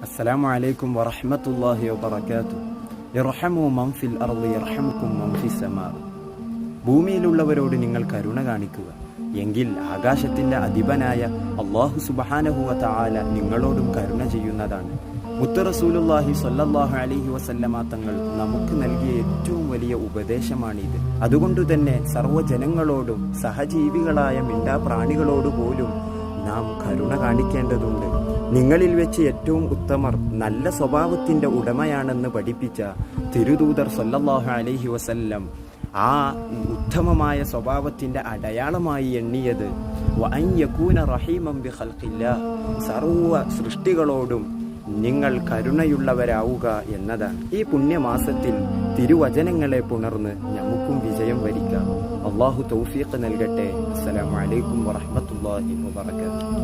അസ്സലാമു അലൈക്കും വറഹ്മത്തുള്ളാഹി വബറകാതുഹു. ഇർഹമു മൻ ഫിൽ അർളി യർഹമുക്കും മൻ ഫിസ് സമാ. ഭൂമിയിലുള്ളവരോട് നിങ്ങൾ കരുണ കാണിക്കുക, എങ്കിൽ ആകാശത്തിൻ്റെ അധിപനായ അല്ലാഹു സുബ്ഹാനഹു വ തആല നിങ്ങളോടും കരുണ ചെയ്യുന്നതാണ്. മുത്ത് റസൂലുള്ളാഹി സ്വല്ലല്ലാഹു അലൈഹി വസല്ലമ തങ്ങൾ നമുക്ക് നൽകിയ ഏറ്റവും വലിയ ഉപദേശമാണിത്. അതുകൊണ്ടുതന്നെ സർവ്വജനങ്ങളോടും സഹജീവികളായ മിണ്ടാപ്രാണികളോട് പോലും നാം കരുണ കാണിക്കേണ്ടതുണ്ട്. നിങ്ങളിൽ വെച്ച് ഏറ്റവും ഉത്തമർ നല്ല സ്വഭാവത്തിൻ്റെ ഉടമയാണെന്ന് പഠിപ്പിച്ച തിരുദൂതർ സ്വല്ലല്ലാഹു അലൈഹി വസല്ലം ആ ഉത്തമമായ സ്വഭാവത്തിൻ്റെ അടയാളമായി എണ്ണിയത് വഅൻ യകൂന റഹീമൻ ബിഖൽഖില്ലാഹ്, സർവ്വ സൃഷ്ടികളോടും നിങ്ങൾ കരുണയുള്ളവരാവുക എന്നതാണ്. ഈ പുണ്യമാസത്തിൽ തിരുവചനങ്ങളെ പുണർന്ന് നമുക്കും വിജയം വരിക്കാം. അല്ലാഹു തൗഫീഖ് നൽകട്ടെ. അസ്സലാമു അലൈക്കും വറഹ്മത്തുള്ളാഹി വബറകാതുഹു.